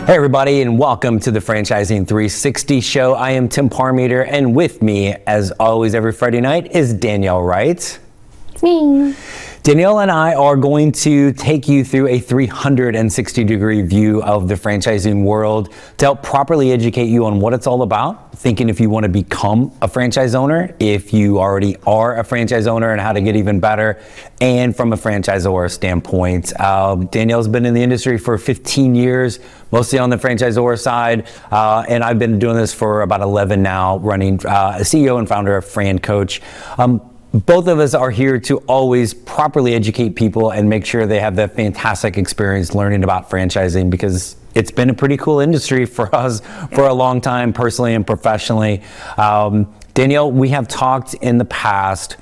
Hey everybody, and welcome to the Franchising 360 show. I am Tim Parmeter, and with me, as always every Friday night, is Danielle Wright. It's me. Danielle and I are going to take you through a 360-degree view of the franchising world to help properly educate you on what it's all about, thinking if you want to become a franchise owner, if you already are a franchise owner, and how to get even better, and from a franchisor standpoint. Danielle's been in the industry for 15 years, mostly on the franchisor side, and I've been doing this for about 11 now, running CEO and founder of FranCoach. Both of us are here to always properly educate people and make sure they have that fantastic experience learning about franchising, because it's been a pretty cool industry for us for a long time, personally and professionally. Danielle, we have talked in the past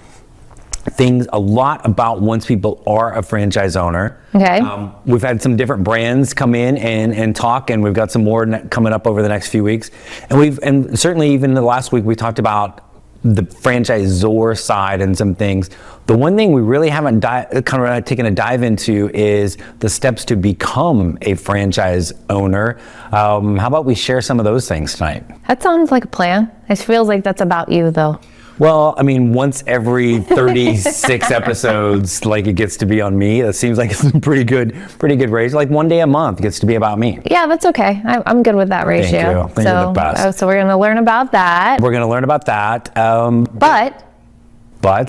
a lot about once people are a franchise owner. Okay. We've had some different brands come in and talk, and we've got some more coming up over the next few weeks. And certainly even the last week we talked about the franchisor side and some things. The one thing we really haven't taken a dive into is the steps to become a franchise owner. How about we share some of those things tonight? That sounds like a plan. It feels like that's about you, though. Well, I mean, once every 36 episodes, like it gets to be on me. That seems like it's a pretty good ratio. Like one day a month gets to be about me. Yeah, that's okay. I'm good with that ratio. Thank you. Thank you the best. So we're going to learn about that. We're going to learn about that. But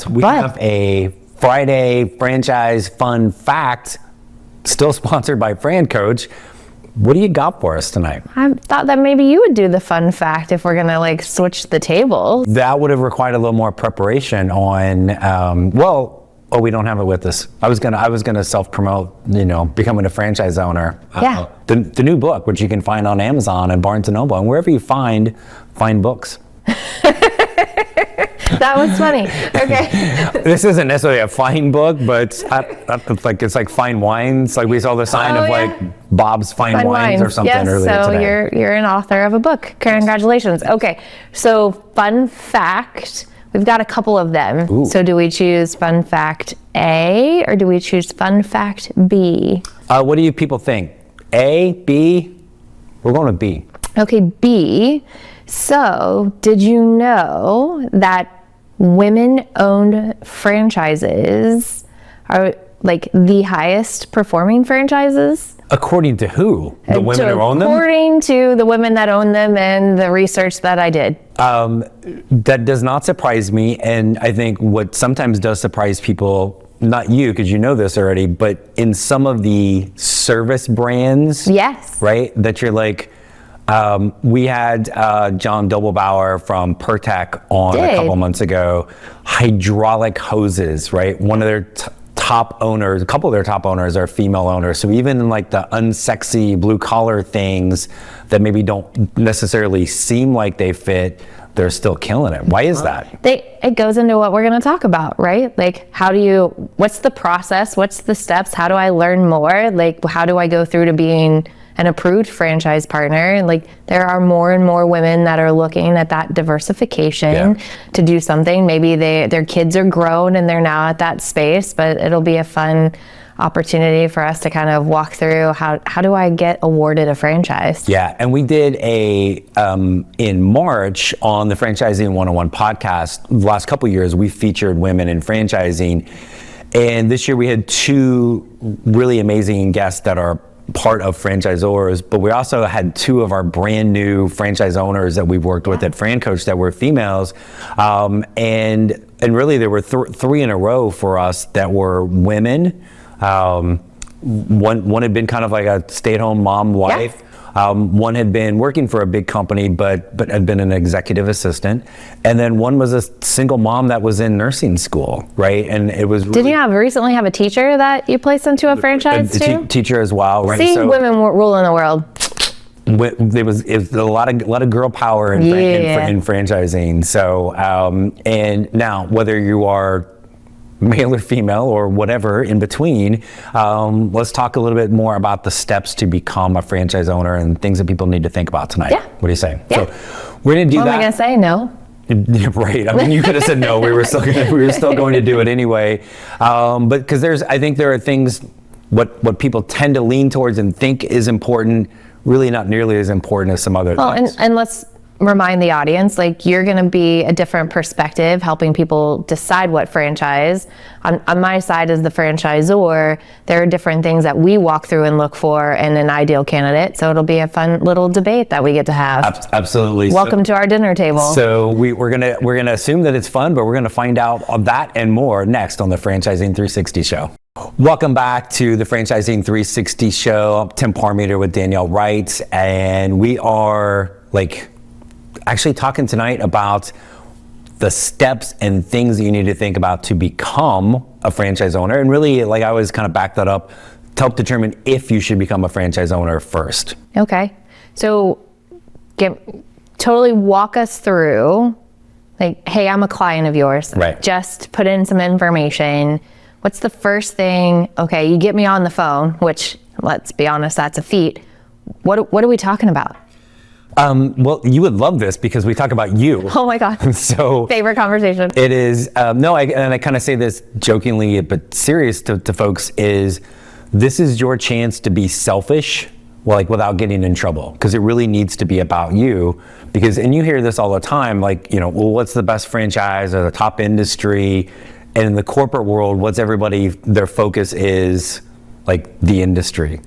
we have a Friday franchise fun fact, still sponsored by FranCoach. What do you got for us tonight? I thought that maybe you would do the fun fact if we're going to like switch the tables. That would have required a little more preparation on, we don't have it with us. I was gonna self-promote, becoming a franchise owner. Yeah. The new book, which you can find on Amazon and Barnes & Noble and wherever you find books. That was funny. Okay. This isn't necessarily a fine book, but it's like fine wines. Like we saw the sign of like Bob's Fine Wines or something earlier today. So you're an author of a book. Congratulations. Okay. So fun fact, we've got a couple of them. Ooh. So do we choose fun fact A or do we choose fun fact B? What do you people think? A, B? We're going to B. Okay, B. So did you know that women-owned franchises are like the highest performing franchises? According to who? The women who own them? According to the women that own them and the research that I did. That does not surprise me. And I think what sometimes does surprise people, not you, because you know this already, but in some of the service brands. Yes. Right? That you're like, we had John Doblbauer from Pertec on a couple months ago. Hydraulic hoses, right? One of their top owners, a couple of their top owners are female owners. So even in like the unsexy blue collar things that maybe don't necessarily seem like they fit, they're still killing it. Why is that? It goes into what we're going to talk about, right? Like, what's the process? What's the steps? How do I learn more? Like, how do I go through to being an approved franchise partner? And like, there are more and more women that are looking at that diversification to do something. Maybe their kids are grown and they're now at that space, but it'll be a fun opportunity for us to kind of walk through how do I get awarded a franchise? Yeah, and we did in March on the Franchising 101 podcast, the last couple of years, we featured women in franchising. And this year we had two really amazing guests that are part of franchisors, but we also had two of our brand new franchise owners that we've worked with at FranCoach that were females, and really there were three in a row for us that were women. One had been kind of like a stay-at-home mom wife. One had been working for a big company, but had been an executive assistant. And then one was a single mom that was in nursing school, right? And it was really... Did you recently have a teacher that you placed into a franchise too? Teacher as well, right? See, women ruling the world. It was a lot of girl power in franchising. So, and now whether you are male or female or whatever in between, let's talk a little bit more about the steps to become a franchise owner and things that people need to think about tonight. Yeah. What do you say? Yeah. So we're gonna do that. What am I gonna say? No. Right. I mean, you could have said no. We were still going to do it anyway. But because I think there are things what people tend to lean towards and think is important, really not nearly as important as some other things. And let's remind the audience, like, you're going to be a different perspective helping people decide what franchise. On my side as the franchisor, there are different things that we walk through and look for in an ideal candidate. So it'll be a fun little debate that we get to have. Absolutely. Welcome to our dinner table. So we're gonna assume that it's fun, but we're gonna find out of that and more next on the Franchising 360 show. Welcome back to the Franchising 360 show. I'm Tim Parmeter with Danielle Wright, and we are actually talking tonight about the steps and things that you need to think about to become a franchise owner. And really, I always kind of back that up to help determine if you should become a franchise owner first. Okay. So totally walk us through, hey, I'm a client of yours. Right. Just put in some information. What's the first thing? Okay, you get me on the phone, which, let's be honest, that's a feat. What are we talking about? Well, you would love this because we talk about you. Oh my God. So favorite conversation. It is, and I kind of say this jokingly, but serious to folks, is this is your chance to be selfish, without getting in trouble, because it really needs to be about you. And you hear this all the time, what's the best franchise or the top industry? And in the corporate world, their focus is the industry.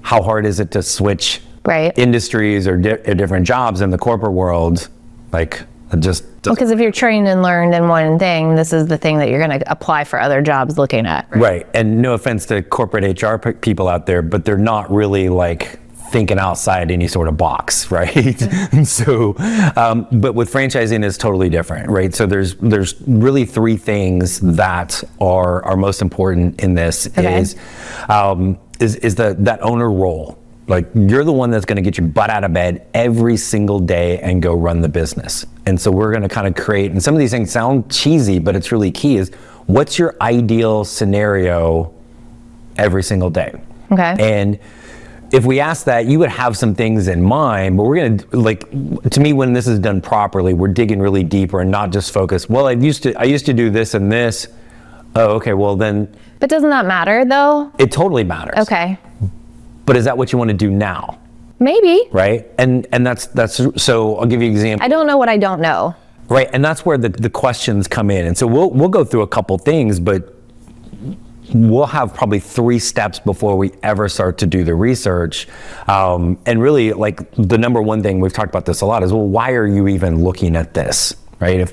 How hard is it to switch industries or different jobs in the corporate world? Because if you're trained and learned in one thing, this is the thing that you're going to apply for other jobs looking at. Right. And no offense to corporate HR people out there, but they're not really thinking outside any sort of box, right? So, but with franchising it's totally different, right? So there's really three things that are most important in this. Okay. is that owner role. You're the one that's going to get your butt out of bed every single day and go run the business. And so we're going to kind of create, and some of these things sound cheesy, but it's really key, is what's your ideal scenario every single day? Okay. And if we ask that, you would have some things in mind, but we're going to, to me, when this is done properly, we're digging really deeper and not just focus, I used to do this and this. Oh, okay, well then. But doesn't that matter though? It totally matters. Okay. But is that what you want to do now? Maybe. Right? And that's so I'll give you an example. I don't know what I don't know. Right, and that's where the questions come in. And so we'll go through a couple things, but we'll have probably 3 steps before we ever start to do the research. And really, the number one thing, we've talked about this a lot, is, why are you even looking at this, right?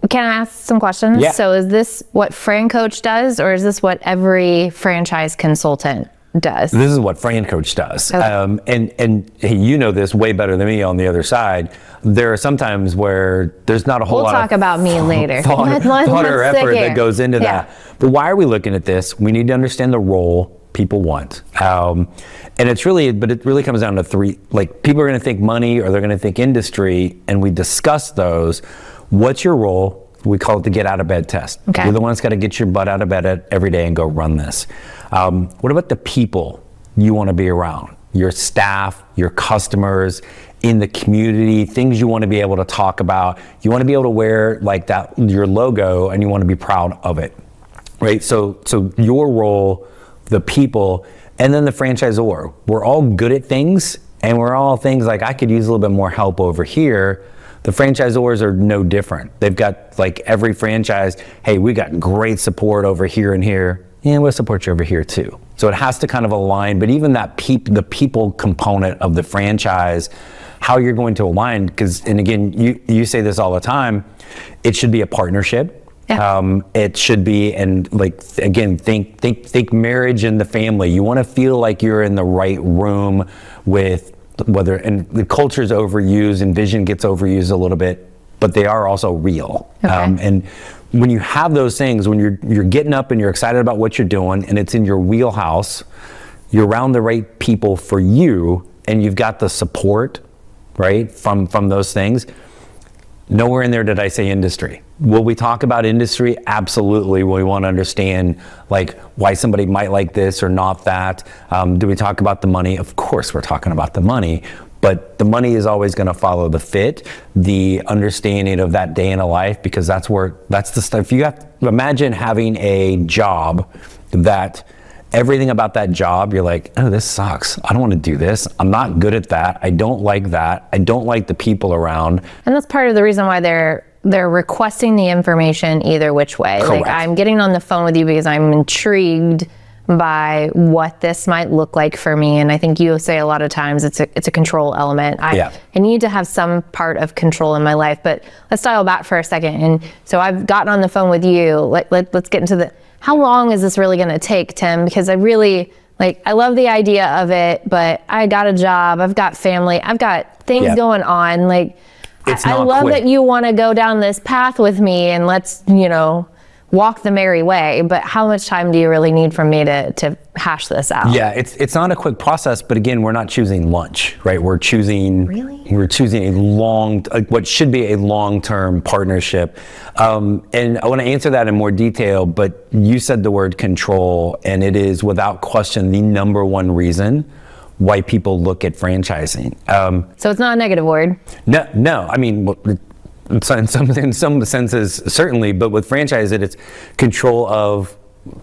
Can I ask some questions? Yeah. So is this what FranCoach does, or is this what every franchise consultant does? This is what FranCoach does. Okay. And hey, you know this way better than me on the other side. There are some times where there's not a whole lot of... We'll talk about me later. thought or effort that goes into that. But why are we looking at this? We need to understand the role people want. And it really comes down to 3, people are going to think money or they're going to think industry, and we discuss those. What's your role? We call it the get out of bed test. Okay. You're the one that's got to get your butt out of bed every day and go run this. What about the people you want to be around? Your staff, your customers, in the community, things you want to be able to talk about. You want to be able to wear that, your logo, and you want to be proud of it, right? So your role, the people, and then the franchisor. We're all good at things, and we're all things I could use a little bit more help over here. The franchisors are no different. They've got every franchise, hey, we got great support over here and here. Yeah, we'll support you over here too. So it has to kind of align, but even that the people component of the franchise, how you're going to align, and again, you say this all the time, it should be a partnership. Yeah. It should be, and again, think marriage and the family. You want to feel like you're in the right room with and the culture's overused and vision gets overused a little bit, but they are also real. Okay. And when you have those things, when you're getting up and you're excited about what you're doing and it's in your wheelhouse, you're around the right people for you, and you've got the support, right, from those things. Nowhere in there did I say industry. Will we talk about industry? Absolutely. We want to understand why somebody might like this or not that. Do we talk about the money? Of course we're talking about the money, but the money is always going to follow the fit, the understanding of that day in a life, because that's the stuff. Imagine having a job that everything about that job, you're like, oh, this sucks. I don't want to do this. I'm not good at that. I don't like that. I don't like the people around. And that's part of the reason why they're requesting the information either which way. Correct. Like, I'm getting on the phone with you because I'm intrigued by what this might look like for me. And I think you say a lot of times it's a control element. I need to have some part of control in my life. But let's dial back for a second. And so I've gotten on the phone with you. Let's get into how long is this really going to take, Tim? Because I really, I love the idea of it, but I got a job, I've got family, I've got things going on. I love quick. that you want to go down this path with me and let's, walk the merry way, but how much time do you really need from me to hash this out? Yeah, it's not a quick process, but again, we're not choosing lunch, right? We're choosing what should be a long-term partnership. And I want to answer that in more detail, but you said the word control, and it is without question the number one reason why people look at franchising. So it's not a negative word. No. I mean, in some senses, certainly, but with franchise, it's control of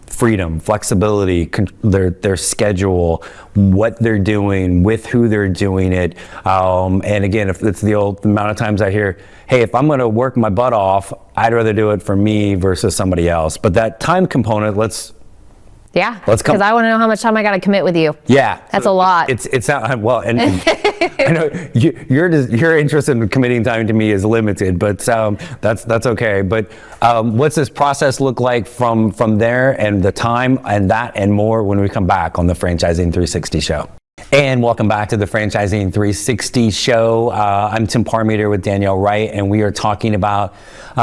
freedom, flexibility, their schedule, what they're doing, with who they're doing it. And again, if it's the old amount of times I hear, hey, if I'm going to work my butt off, I'd rather do it for me versus somebody else. But that time component, let's because I want to know how much time I got to commit with you. Yeah, that's a lot. It's not well, and I know your interest in committing time to me is limited, but that's okay. But what's this process look like from there, and the time and that and more when we come back on the Franchising 360 show? And welcome back to the Franchising 360 show. I'm Tim Parmeter with Danielle Wright, and we are talking about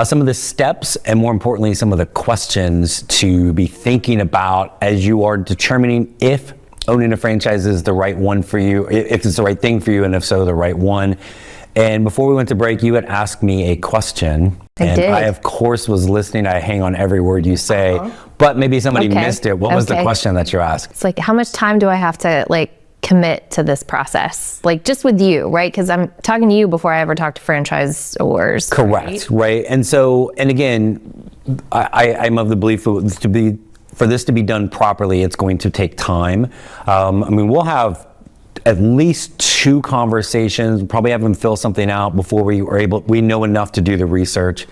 some of the steps and, more importantly, some of the questions to be thinking about as you are determining if owning a franchise is the right one for you, if it's the right thing for you, and if so, the right one. And before we went to break, you had asked me a question. I did. I, of course, was listening. I hang on every word you say, but maybe somebody missed it. What was the question that you asked? It's like, how much time do I have to, commit to this process, just with you, right? Because I'm talking to you before I ever talk to franchisors. Correct, right? And so, and again, I'm of the belief for this to be done properly, it's going to take time. We'll have at least 2 conversations, probably have them fill something out before we know enough to do the research.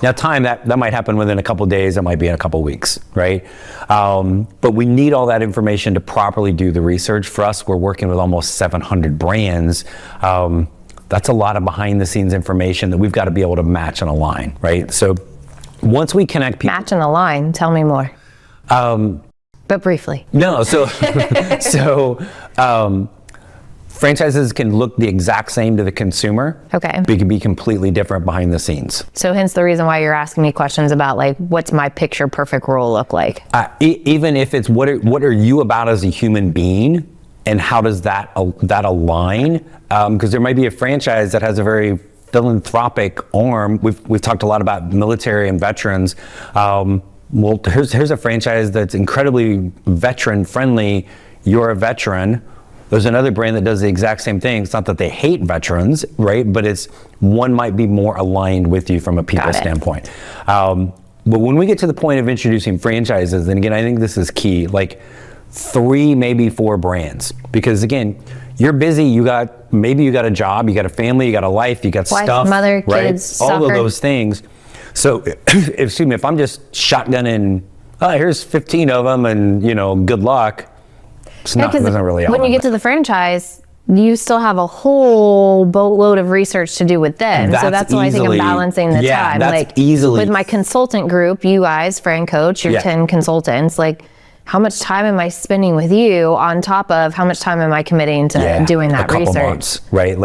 Now, time that might happen within a couple of days, that might be in a couple of weeks, right? But we need all that information to properly do the research. For us, we're working with almost 700 brands. That's a lot of behind the scenes information that we've got to be able to match and align, right? So once we connect people. Match and align, tell me more. But briefly. No, franchises can look the exact same to the consumer. Okay. But it can be completely different behind the scenes. So hence the reason why you're asking me questions about what's my picture perfect role look like? Even if it's what are you about as a human being, and how does that align? Because there might be a franchise that has a very philanthropic arm. We've talked a lot about military and veterans. Well, here's a franchise that's incredibly veteran friendly. You're a veteran. There's another brand that does the exact same thing. It's not that they hate veterans, right? But one might be more aligned with you from a people standpoint. But when we get to the point of introducing franchises, and again, I think this is key, 3, maybe 4 brands. Because again, you're busy, maybe you got a job, you got a family, you got a life, you got wife, stuff, mother, right? kids, soccer. All of those things. So, excuse me, if I'm just shotgunning, here's 15 of them and, good luck, it doesn't really when you get to the franchise, you still have a whole boatload of research to do with them. So that's why I think I'm balancing the time. With my consultant group, you guys, FranCoach, your 10 consultants, how much time am I spending with you on top of how much time am I committing to doing that research? Months, right?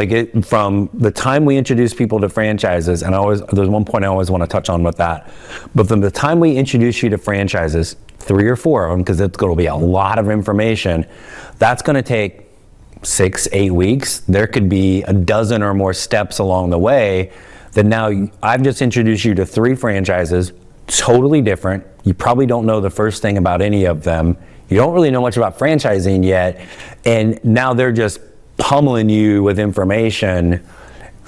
From the time we introduce people to franchises, and there's one point I always want to touch on with that, but from the time we introduce you to franchises, 3 or 4 of them, because it's going to be a lot of information, that's going to take 6-8 weeks. There could be a dozen or more steps along the way that now I've just introduced you to 3 franchises, totally different. You probably don't know the first thing about any of them. You don't really know much about franchising yet. And now they're just pummeling you with information.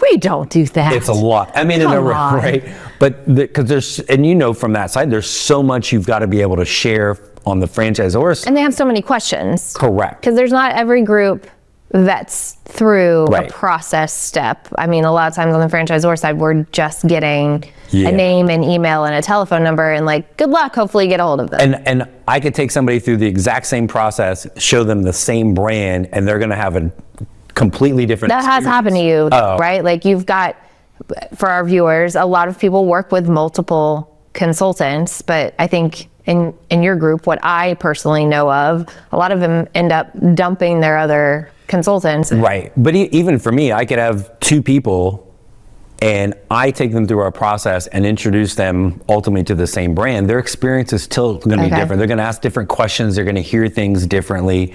We don't do that. It's a lot. Right? But because from that side, there's so much you've got to be able to share on the franchisor side. And they have so many questions. Correct. Because there's not every group that's through Right. a process step. I mean, a lot of times on the franchisor side, we're just getting Yeah. a name, an email, and a telephone number, and like, good luck, hopefully you get a hold of them. And I could take somebody through the exact same process, show them the same brand, and they're going to have a completely different That has happened to you, Oh. right? Like you've got, for our viewers, a lot of people work with multiple consultants, but I think in your group, what I personally know of, a lot of them end up dumping their other consultants. Right. But even for me, I could have two people and I take them through our process and introduce them ultimately to the same brand. Their experience is still going to be different. They're going to ask different questions. They're going to hear things differently.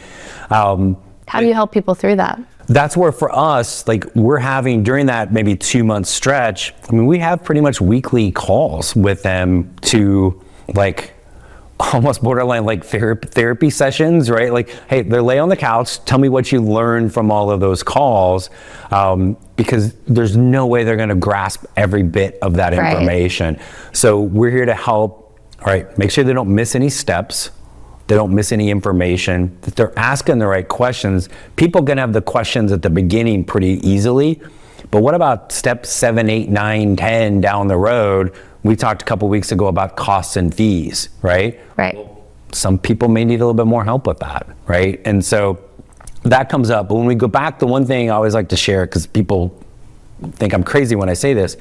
How do you help people through that? That's where for us, like we're having during that maybe 2-month stretch, I mean, we have pretty much weekly calls with them to like almost borderline like therapy sessions, right? Like, hey, they lay on the couch, tell me what you learned from all of those calls, because there's no way they're gonna grasp every bit of that information. So we're here to help, all right, make sure they don't miss any steps, they don't miss any information, that they're asking the right questions. People can have the questions at the beginning pretty easily, but what about steps 7, 8, 9, 10 down the road? We talked a couple weeks ago about costs and fees, right? Right. Some people may need a little bit more help with that, right? And so that comes up. But when we go back, the one thing I always like to share, because people think I'm crazy when I say this,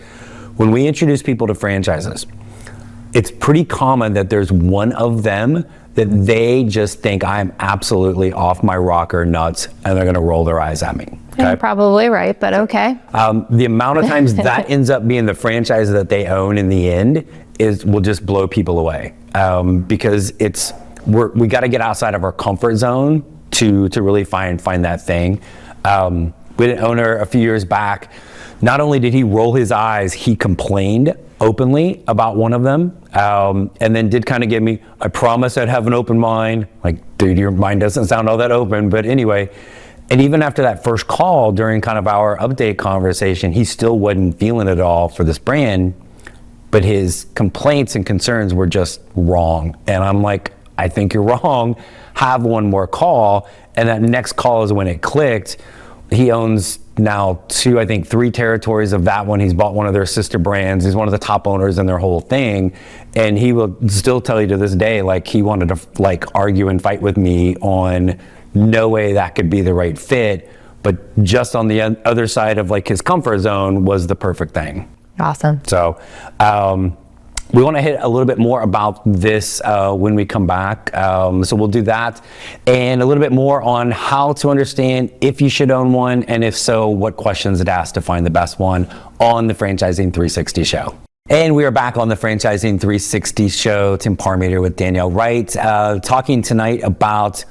when we introduce people to franchises, it's pretty common that there's one of them that they just think I'm absolutely off my rocker nuts and they're gonna roll their eyes at me. Okay? You're probably right, but okay. The amount of times that ends up being the franchise that they own in the end will just blow people away, because we got to get outside of our comfort zone to really find that thing. We had an owner a few years back. Not only did he roll his eyes, he complained openly about one of them, and then did kind of give me, I promise I'd have an open mind. Like, dude, your mind doesn't sound all that open, but anyway. And even after that first call during kind of our update conversation, he still wasn't feeling it all for this brand, but his complaints and concerns were just wrong. And I'm like, I think you're wrong. Have one more call. And that next call is when it clicked. He owns now 3 territories of that one. He's bought one of their sister brands. He's one of the top owners in their whole thing. And he will still tell you to this day, like he wanted to like argue and fight with me on no way that could be the right fit, but just on the other side of like his comfort zone was the perfect thing. Awesome. So we want to hit a little bit more about this when we come back. So we'll do that and a little bit more on how to understand if you should own one, and if so, what questions to ask to find the best one on the Franchising 360 show. And we are back on the Franchising 360 show. Tim Parmeter with Danielle Wright, talking tonight about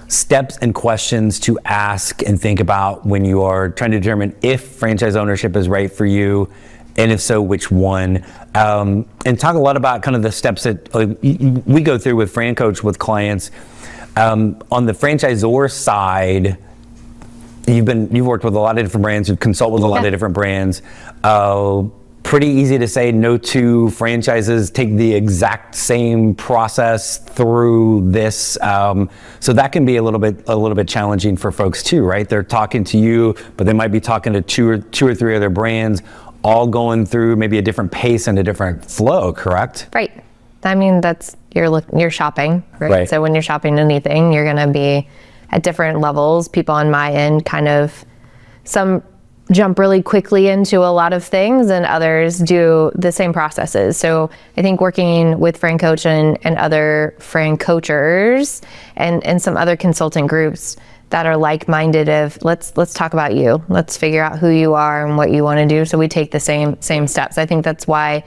steps and questions to ask and think about when you are trying to determine if franchise ownership is right for you, and if so, which one. And talk a lot about kind of the steps that we go through with FranCoach with clients. On the franchisor side, you've worked with a lot of different brands, you consult with a lot of different brands. Pretty easy to say no two franchises take the exact same process through this. So that can be a little bit challenging for folks too, right? They're talking to you, but they might be talking to two or three other brands, all going through maybe a different pace and a different flow, correct? Right. I mean, you're shopping, right? So when you're shopping anything, you're going to be at different levels. People on my end some jump really quickly into a lot of things, and others do the same processes. So I think working with FranCoach and other FranCoachers and some other consultant groups that are like-minded of let's talk about you. Let's figure out who you are and what you want to do. So we take the same steps. I think that's why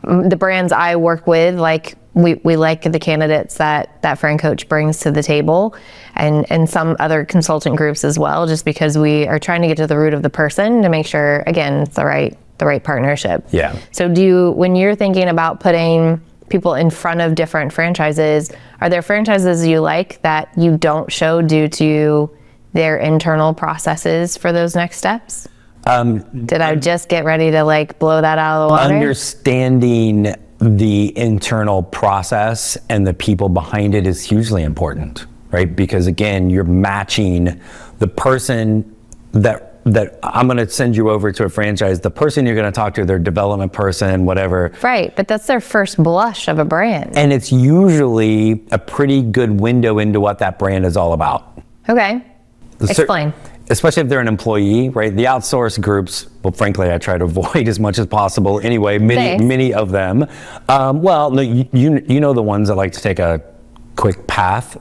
the brands I work with, like we like the candidates that FranCoach brings to the table, and some other consultant groups as well, just because we are trying to get to the root of the person to make sure, again, it's the right partnership. Yeah. So when you're thinking about putting people in front of different franchises, are there franchises you like that you don't show due to their internal processes for those next steps? Did I just get ready to like blow that out of the water? Understanding the internal process and the people behind it is hugely important, right? Because again, you're matching the person that I'm going to send you over to a franchise, the person you're going to talk to, their development person, whatever. Right, but that's their first blush of a brand. And it's usually a pretty good window into what that brand is all about. Okay, explain. Especially if they're an employee, right? The outsourced groups, well, frankly, I try to avoid as much as possible. Anyway, many of them. Well, no, you know the ones that like to take a quick path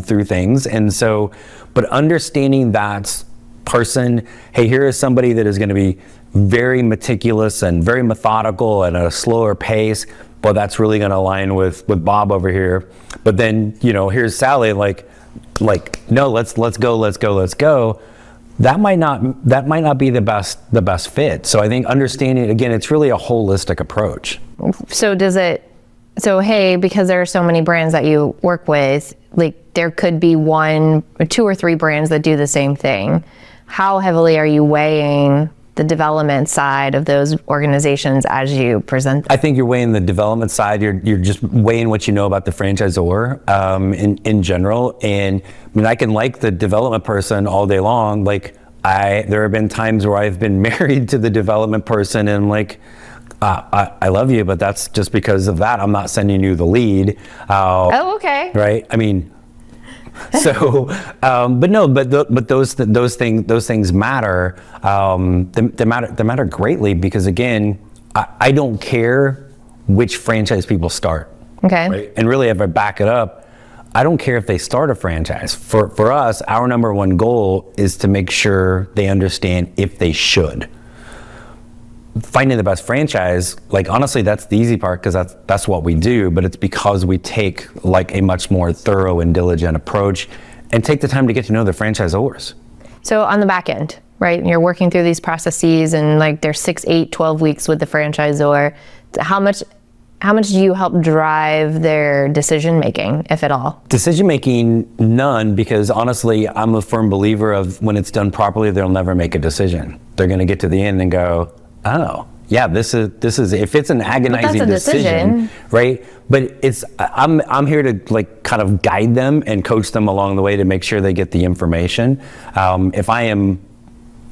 through things. And so, but understanding that person, hey, here is somebody that is going to be very meticulous and very methodical at a slower pace, but that's really going to align with Bob over here. But then, you know, here's Sally, like no, let's go. That might not be the best fit. So I think understanding, again, it's really a holistic approach. So hey, because there are so many brands that you work with, like there could be one or two or three brands that do the same thing. How heavily are you weighing the development side of those organizations as you present? I think you're weighing the development side. You're just weighing what you know about the franchisor in general. And I mean, I can like the development person all day long. Like there have been times where I've been married to the development person and like, I love you, but that's just because of that. I'm not sending you the lead. Oh, okay. Right. I mean, so, but those things matter. They matter greatly because again, I don't care which franchise people start. Okay. Right? And really, if I back it up, I don't care if they start a franchise. For us, our number one goal is to make sure they understand if they should. Finding the best franchise, like honestly, that's the easy part because that's what we do, but it's because we take like a much more thorough and diligent approach and take the time to get to know the franchisors. So on the back end, right, you're working through these processes and like there's 6, 8, 12 weeks with the franchisor. How much do you help drive their decision making, if at all? Decision making, none, because honestly, I'm a firm believer of when it's done properly, they'll never make a decision. They're going to get to the end and go, oh, yeah, this is if it's an agonizing decision, right? But I'm here to like kind of guide them and coach them along the way to make sure they get the information. If I am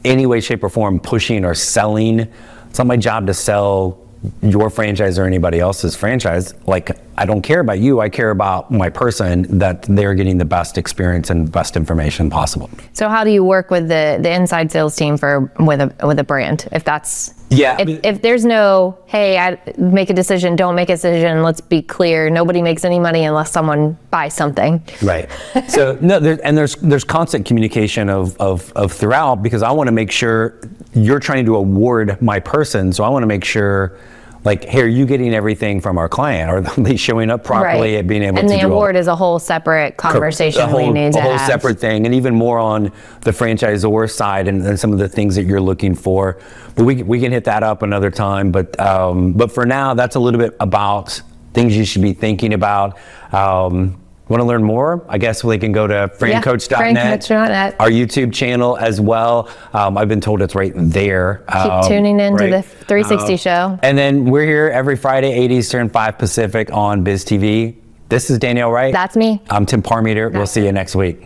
any way, shape, or form pushing or selling, it's not my job to sell your franchise or anybody else's franchise. Like, I don't care about you, I care about my person, that they're getting the best experience and best information possible. So how do you work with the inside sales team with a brand? If that's, if there's no, hey, I make a decision, don't make a decision, let's be clear, nobody makes any money unless someone buys something. Right. So no, there's constant communication of throughout, because I want to make sure you're trying to award my person, so I want to make sure, like, hey, are you getting everything from our client? Are they showing up properly at being able to do And the award is a whole separate conversation we need to have. A whole separate thing, and even more on the franchisor side and some of the things that you're looking for. But we can hit that up another time. But for now, that's a little bit about things you should be thinking about. Want to learn more? I guess they can go to FranCoach.net, FranCoach.net, our YouTube channel as well. I've been told it's right there. Keep tuning into the 360 show. And then we're here every Friday, 8 Eastern, 5 Pacific on BizTV. This is Danielle Wright. That's me. I'm Tim Parmeter. We'll see you next week.